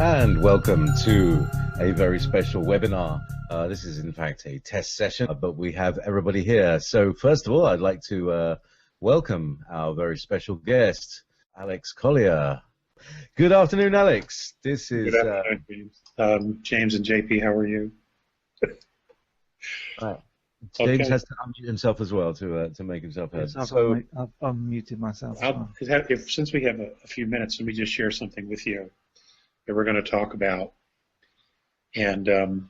And welcome to a very special webinar. This is in fact a test session, but we have everybody here. So first of all, I'd like to welcome our very special guest, Alex Collier. Good afternoon, Alex. This is Good afternoon, James. James and JP, how are you? right. James Okay. has to unmute himself as well to make himself heard. Yes, So I've unmuted myself. Since we have a few minutes, let me just share something with you that we're going to talk about. And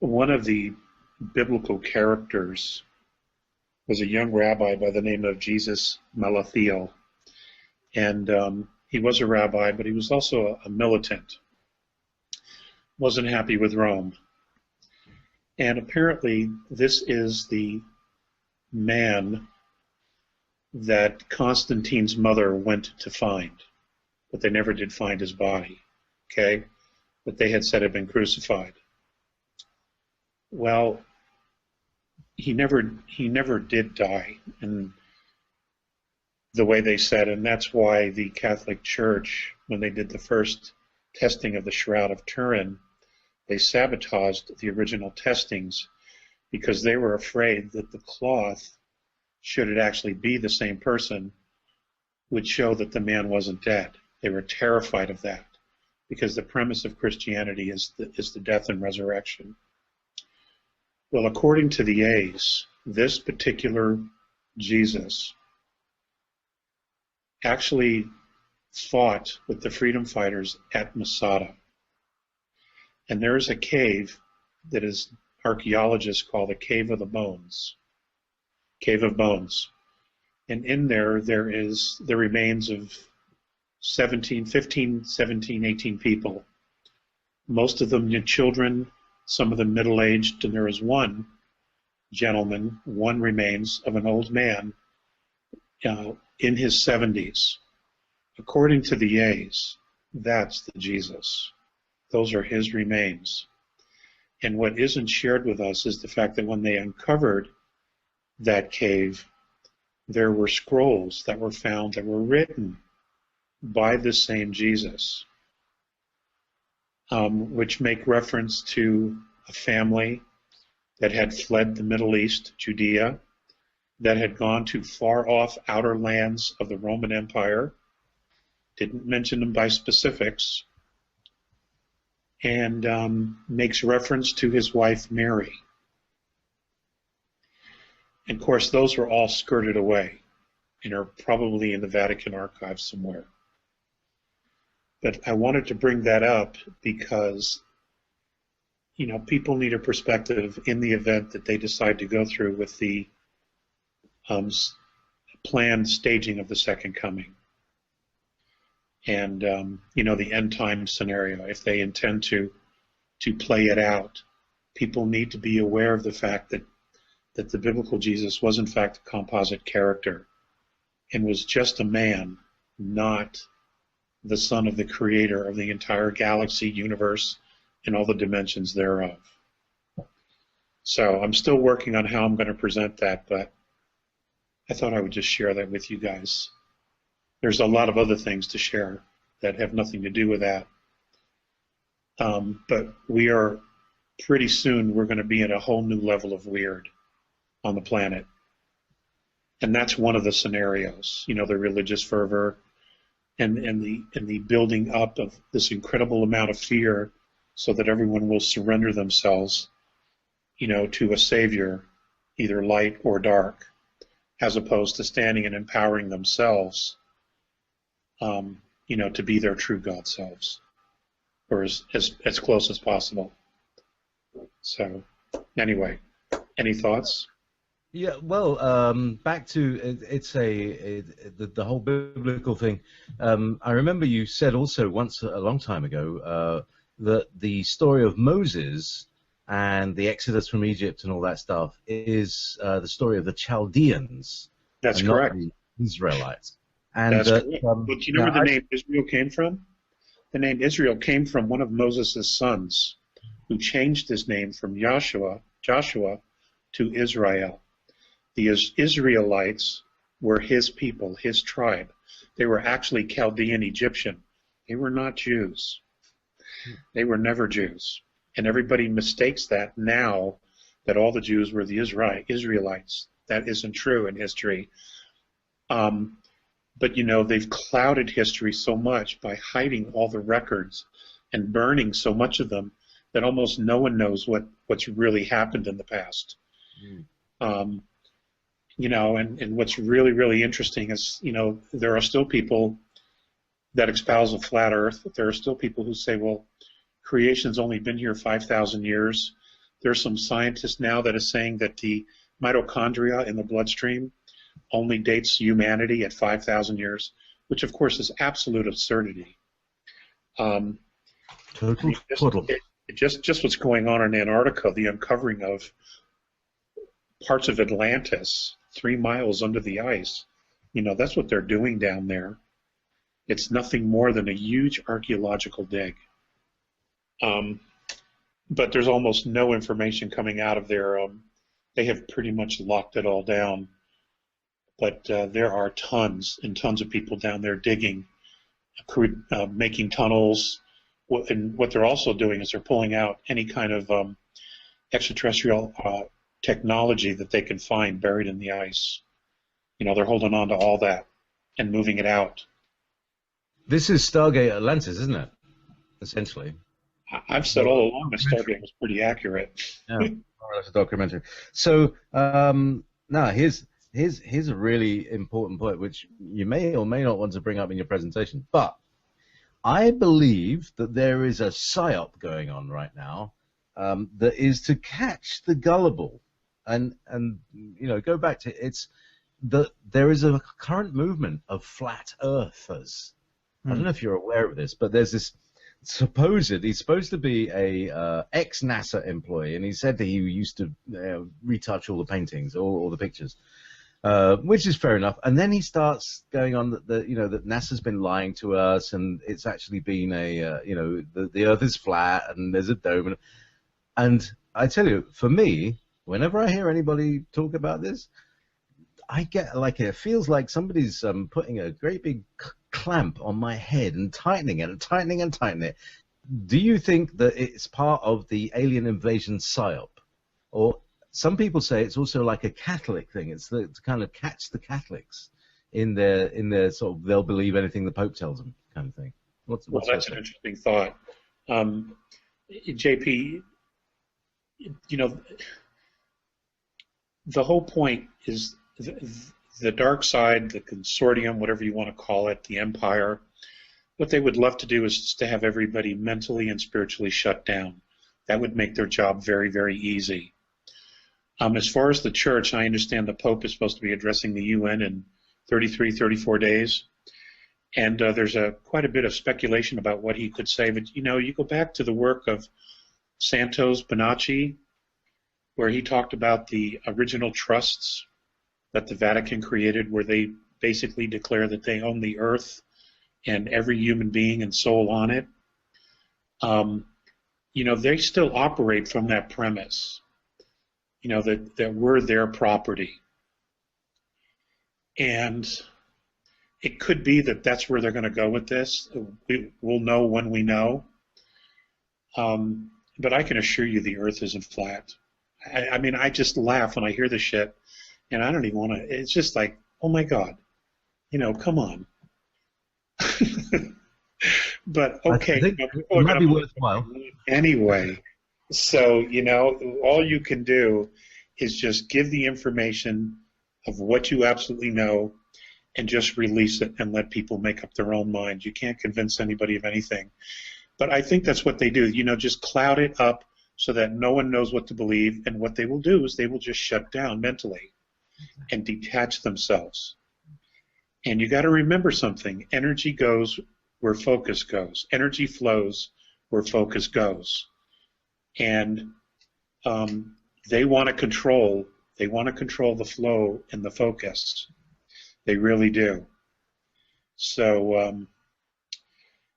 one of the biblical characters was a young rabbi by the name of Jesus Malathiel. And he was a rabbi, but he was also a militant. Wasn't happy with Rome. And apparently this is the man that Constantine's mother went to find, but they never did find his body, okay? But they had said had been crucified. Well, he never did die, and the way they said, and that's why the Catholic Church, when they did the first testing of the Shroud of Turin, they sabotaged the original testings because they were afraid that the cloth, should it actually be the same person, would show that the man wasn't dead. They were terrified of that because the premise of Christianity is the death and resurrection. Well, according to the A's, this particular Jesus actually fought with the freedom fighters at Masada. And there is a cave that is archaeologists call the Cave of the Bones, Cave of Bones. And in there is the remains of 15, 17, 18 people. Most of them children, some of them middle-aged, and there is one gentleman, one remains of an old man in his 70s. According to the A's, that's the Jesus. Those are his remains. And what isn't shared with us is the fact that when they uncovered that cave, there were scrolls that were found that were written by the same Jesus, which make reference to a family that had fled the Middle East, Judea, that had gone to far off outer lands of the Roman Empire, didn't mention them by specifics, and makes reference to his wife Mary. And of course, those were all skirted away and are probably in the Vatican archives somewhere. But I wanted to bring that up because, you know, people need a perspective in the event that they decide to go through with the planned staging of the Second Coming. And, you know, the end time scenario, if they intend to play it out, people need to be aware of the fact that the biblical Jesus was in fact a composite character and was just a man, not the son of the creator of the entire galaxy, universe, and all the dimensions thereof. So I'm still working on how I'm going to present that, but I thought I would just share that with you guys. There's a lot of other things to share that have nothing to do with that. But we are pretty soon, we're going to be at a whole new level of weird on the planet. And that's one of the scenarios, you know, the religious fervor and the building up of this incredible amount of fear so that everyone will surrender themselves, you know, to a savior, either light or dark, as opposed to standing and empowering themselves, you know, to be their true God selves, or as close as possible. So, anyway, any thoughts? yeah, well, back to the whole biblical thing. I remember you said also once a long time ago that the story of Moses and the Exodus from Egypt and all that stuff is the story of the Chaldeans. That's and correct. Not the Israelites. And That's correct. But do you know where the I- name Israel came from? The name Israel came from one of Moses' sons, who changed his name from Joshua to Israel. The Israelites were his people, his tribe. They were actually Chaldean Egyptian. They were not Jews. They were never Jews. And everybody mistakes that now, that all the Jews were the Israelites. That isn't true in history. But, you know, they've clouded history so much by hiding all the records and burning so much of them that almost no one knows what's really happened in the past. You know, and what's really, really interesting is, you know, there are still people that espouse a flat earth. There are still people who say, well, creation's only been here 5,000 years. There's some scientists now that are saying that the mitochondria in the bloodstream only dates humanity at 5,000 years, which of course is absolute absurdity. Just what's going on in Antarctica, the uncovering of parts of Atlantis 3 miles under the ice, you know, that's what they're doing down there. It's nothing more than a huge archaeological dig. But there's almost no information coming out of there. They have pretty much locked it all down. But there are tons and tons of people down there digging, making tunnels. And what they're also doing is they're pulling out any kind of extraterrestrial technology that they can find buried in the ice. You know, they're holding on to all that and moving it out. This is Stargate Atlantis, isn't it? Essentially. I've said all along that Stargate was pretty accurate. Yeah, that's a documentary. So now here's a really important point, which you may or may not want to bring up in your presentation. But I believe that there is a psyop going on right now that is to catch the gullible, and you know, go back to there is a current movement of flat earthers. I don't know if you're aware of this, but there's this he's supposed to be a ex-NASA employee, and he said that he used to retouch all the paintings, all the pictures, which is fair enough. And then he starts going on that that NASA's been lying to us, and it's actually been the Earth is flat and there's a dome. And I tell you, for me, whenever I hear anybody talk about this, I get like it feels like somebody's putting a great big clamp on my head and tightening it and tightening and tightening it. Do you think that it's part of the alien invasion psyop? Or some people say it's also like a Catholic thing. It's to kind of catch the Catholics in their sort of they'll believe anything the Pope tells them kind of thing. What's that's an interesting thought. JP, you know, the whole point is the dark side, the consortium, whatever you want to call it, the empire, what they would love to do is just to have everybody mentally and spiritually shut down. That would make their job very, very easy. As far as the church, I understand the Pope is supposed to be addressing the UN in 33, 34 days. And there's quite a bit of speculation about what he could say. But, you know, you go back to the work of Santos Bonacci, where he talked about the original trusts that the Vatican created, where they basically declare that they own the earth and every human being and soul on it. You know, they still operate from that premise, you know, that we're their property. And it could be that that's where they're going to go with this. We'll know when we know. But I can assure you the earth isn't flat. I mean, I just laugh when I hear this shit. And I don't even want to, it's just like, oh my God, you know, come on. But okay, it might be worthwhile. Anyway, so, you know, all you can do is just give the information of what you absolutely know and just release it and let people make up their own mind. You can't convince anybody of anything. But I think that's what they do, you know, just cloud it up so that no one knows what to believe. And what they will do is they will just shut down mentally and detach themselves. And you got to remember something. Energy goes where focus goes. Energy flows where focus goes. And they want to control the flow and the focus. They really do. So,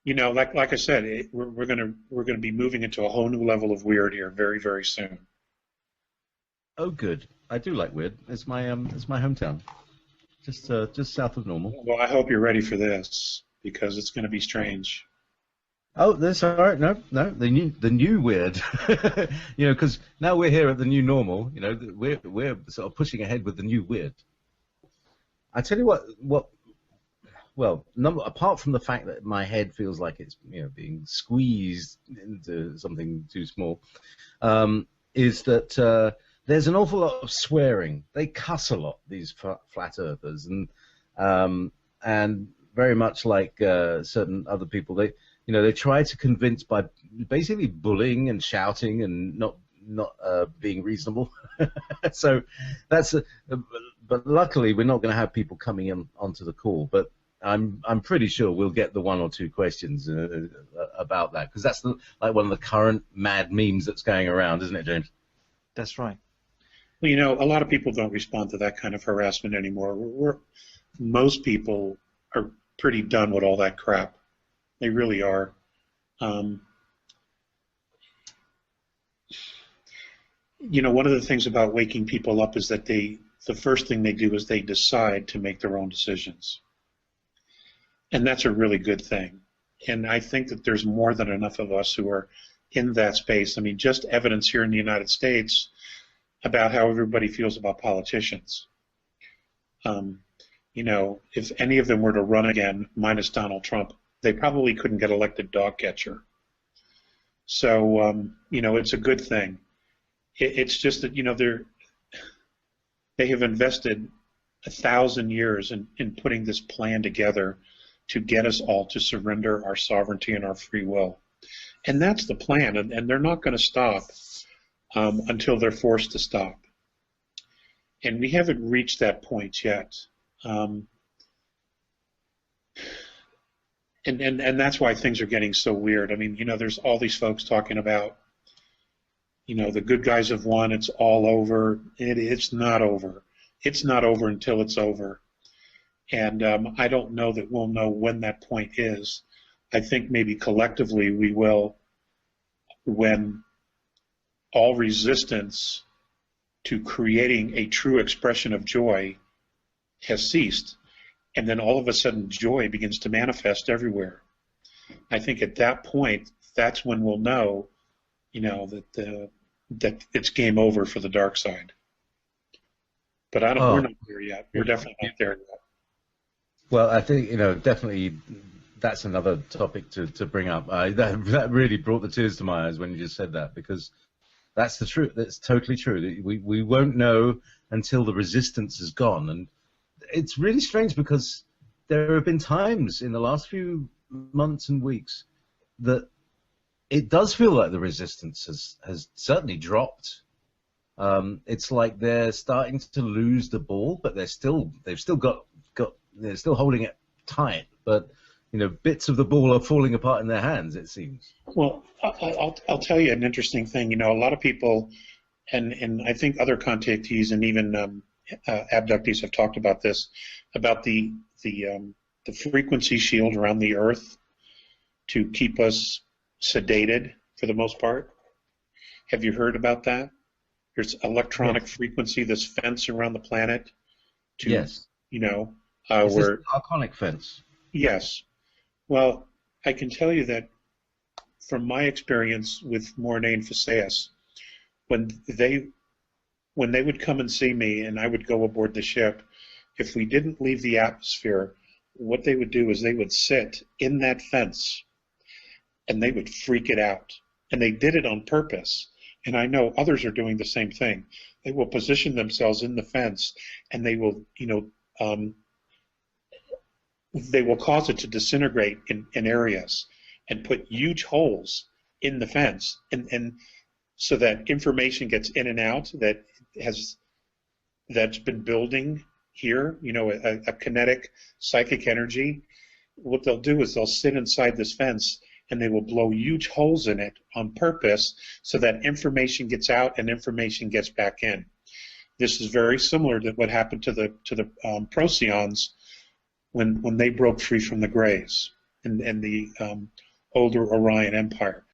you know, like I said, we're gonna be moving into a whole new level of weird here very, very soon. Oh, good. I do like weird. It's my hometown, just south of normal. Well, I hope you're ready for this because it's going to be strange. Oh, that's all right. No, no, the new weird. Because now we're here at the new normal. We're sort of pushing ahead with the new weird. I tell you what. Well, apart from the fact that my head feels like it's being squeezed into something too small, is that there's an awful lot of swearing. They cuss a lot, these flat earthers, and very much like certain other people, they try to convince by basically bullying and shouting and not being reasonable. So that's but luckily we're not going to have people coming in onto the call, but I'm pretty sure we'll get the one or two questions about that, because that's like one of the current mad memes that's going around, isn't it, James? That's right. Well, a lot of people don't respond to that kind of harassment anymore. Most people are pretty done with all that crap. They really are. One of the things about waking people up is that the first thing they do is they decide to make their own decisions. And that's a really good thing. And I think that there's more than enough of us who are in that space. I mean, just evidence here in the United States about how everybody feels about politicians. If any of them were to run again, minus Donald Trump, they probably couldn't get elected dog catcher. So, it's a good thing. It's just that, they have invested 1,000 years in putting this plan together to get us all to surrender our sovereignty and our free will. And that's the plan, and they're not going to stop until they're forced to stop. And we haven't reached that point yet. And that's why things are getting so weird. I mean, there's all these folks talking about, the good guys have won, it's all over. It's not over. It's not over until it's over. And I don't know that we'll know when that point is. I think maybe collectively we will, when all resistance to creating a true expression of joy has ceased, and then all of a sudden joy begins to manifest everywhere. I think at that point, that's when we'll know, that it's game over for the dark side. But we're not there yet. We're definitely not there yet. Well, I think definitely that's another topic to bring up. That really brought the tears to my eyes when you just said that, because that's the truth. That's totally true. We won't know until the resistance is gone, and it's really strange because there have been times in the last few months and weeks that it does feel like the resistance has certainly dropped. It's like they're starting to lose the ball, but they've still got they're still holding it tight, but bits of the ball are falling apart in their hands, it seems. Well, I'll tell you an interesting thing. A lot of people, and I think other contactees and even abductees have talked about this, about the frequency shield around the Earth to keep us sedated for the most part. Have you heard about that? There's electronic frequency, this fence around the planet. Yes. Is this an archonic fence? Yes. Well, I can tell you that from my experience with Mornay and Phaseus, when they would come and see me and I would go aboard the ship, if we didn't leave the atmosphere, what they would do is they would sit in that fence and they would freak it out. And they did it on purpose. And I know others are doing the same thing. They will position themselves in the fence and they will, they will cause it to disintegrate in areas and put huge holes in the fence, and so that information gets in and out that's been building here, a kinetic psychic energy. What they'll do is they'll sit inside this fence and they will blow huge holes in it on purpose so that information gets out and information gets back in. This is very similar to what happened to the Procyons when they broke free from the Greys and the older Orion Empire.